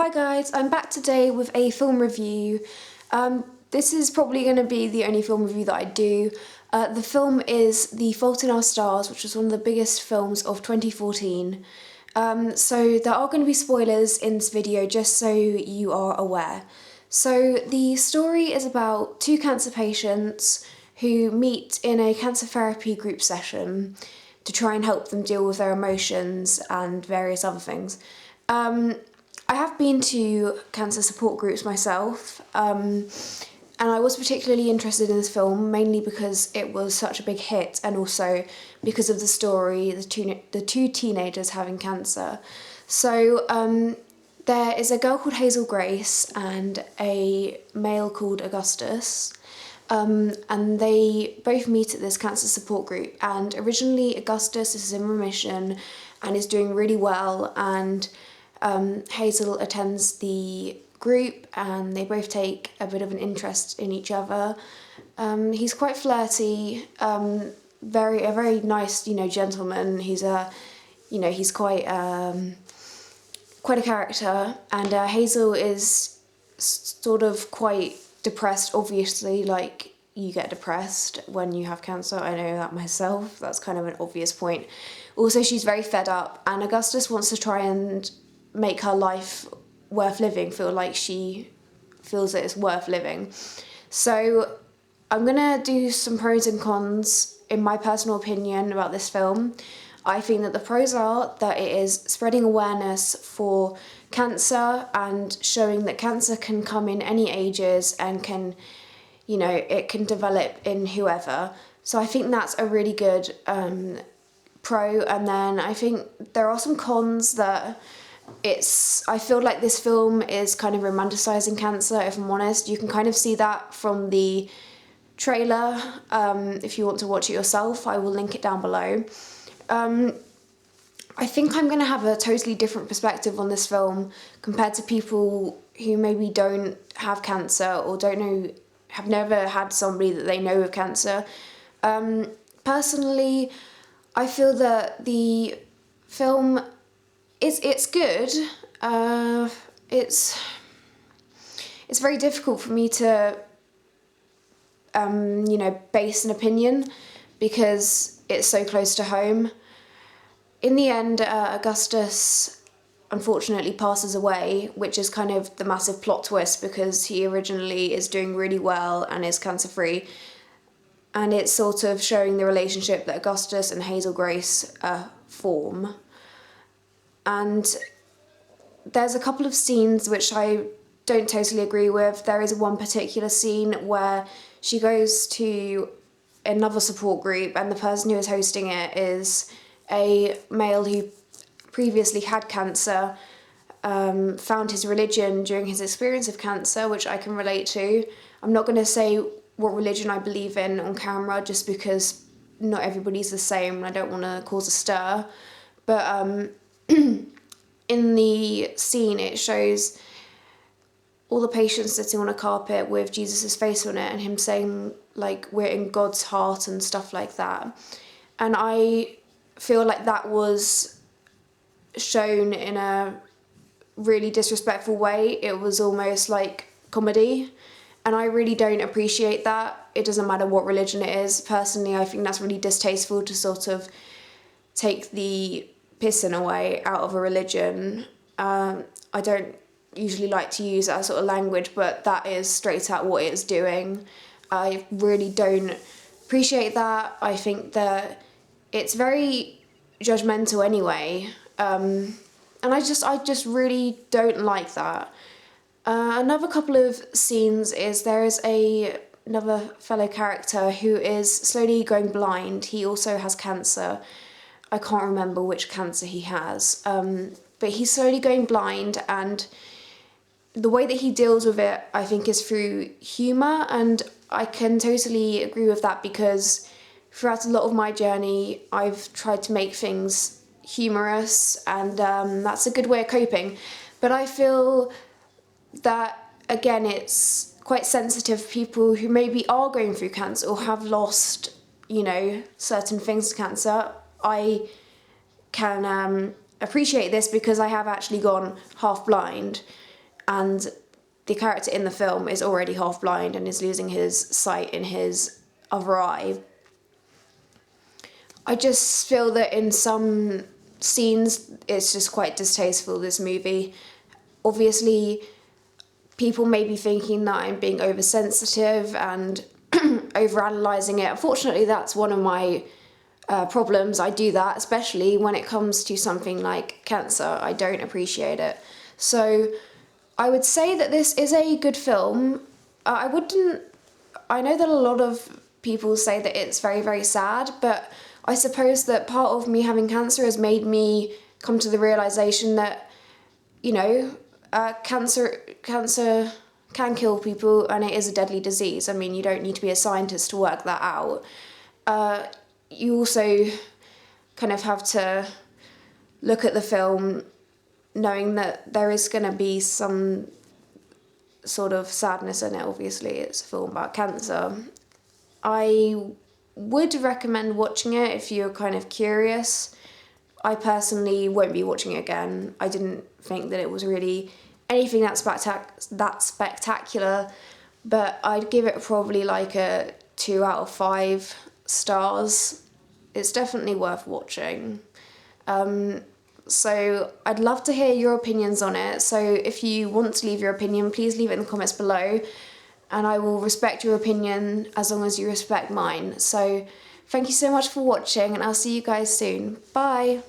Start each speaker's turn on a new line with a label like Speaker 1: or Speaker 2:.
Speaker 1: Hi guys, I'm back today with a film review. This is probably going to be the only film review that I do. The film is The Fault in Our Stars, which was one of the biggest films of 2014. So there are going to be spoilers in this video, just so you are aware. So the story is about two cancer patients who meet in a cancer therapy group session to try and help them deal with their emotions and various other things. I have been to cancer support groups myself, and I was particularly interested in this film mainly because it was such a big hit, and also because of the story, the two teenagers having cancer. So there is a girl called Hazel Grace and a male called Augustus, and they both meet at this cancer support group. And originally Augustus is in remission and is doing really well, and Hazel attends the group and they both take a bit of an interest in each other. He's quite flirty, a very nice, gentleman. He's quite a character, and Hazel is sort of quite depressed, obviously, like you get depressed when you have cancer. I know that myself, that's kind of an obvious point. Also, she's very fed up, and Augustus wants to try and make her life worth living, feel like she feels that it's worth living. So I'm gonna do some pros and cons in my personal opinion about this film. I think that the pros are that it is spreading awareness for cancer and showing that cancer can come in any ages and can, it can develop in whoever. So I think that's a really good pro. And then I think there are some cons that I feel like this film is kind of romanticising cancer, if I'm honest. You can kind of see that from the trailer. If you want to watch it yourself, I will link it down below. I think I'm going to have a totally different perspective on this film compared to people who maybe don't have cancer or have never had somebody that they know with cancer. Personally, I feel that the film it's good. It's very difficult for me to base an opinion because it's so close to home. In the end, Augustus unfortunately passes away, which is kind of the massive plot twist because he originally is doing really well and is cancer-free. And it's sort of showing the relationship that Augustus and Hazel Grace form. And there's a couple of scenes which I don't totally agree with. There is one particular scene where she goes to another support group and the person who is hosting it is a male who previously had cancer, found his religion during his experience of cancer, which I can relate to. I'm not going to say what religion I believe in on camera just because not everybody's the same and I don't want to cause a stir. But in the scene it shows all the patients sitting on a carpet with Jesus' face on it and him saying, like, we're in God's heart and stuff like that. And I feel like that was shown in a really disrespectful way. It was almost like comedy, and I really don't appreciate that. It doesn't matter what religion it is. Personally, I think that's really distasteful to sort of take the piss in a way out of a religion. I don't usually like to use that sort of language, but that is straight out what it is doing. I really don't appreciate that. I think that it's very judgmental anyway, and I just really don't like that. Another couple of scenes is there is another fellow character who is slowly going blind. He also has cancer. I can't remember which cancer he has, but he's slowly going blind, and the way that he deals with it, I think, is through humour, and I can totally agree with that because throughout a lot of my journey, I've tried to make things humorous, and that's a good way of coping. But I feel that, again, it's quite sensitive for people who maybe are going through cancer or have lost, certain things to cancer. I can appreciate this because I have actually gone half blind. and the character in the film is already half blind and is losing his sight in his other eye. I just feel that in some scenes it's just quite distasteful, this movie. Obviously, people may be thinking that I'm being oversensitive and overanalyzing it. Unfortunately, that's one of my problems. I do that, especially when it comes to something like cancer. I don't appreciate it. So I would say that this is a good film. I know that a lot of people say that it's very, very sad, but I suppose that part of me having cancer has made me come to the realisation that, you know, cancer can kill people, and it is a deadly disease. I mean, you don't need to be a scientist to work that out. You also kind of have to look at the film knowing that there is going to be some sort of sadness in it. Obviously, it's a film about cancer. I would recommend watching it if you're kind of curious. I personally won't be watching it again. I didn't think that it was really anything that spectacular, but I'd give it probably like a 2 out of 5 stars. It's definitely worth watching. So I'd love to hear your opinions on it. So if you want to leave your opinion, please leave it in the comments below, and I will respect your opinion as long as you respect mine. So thank you so much for watching, and I'll see you guys soon. Bye!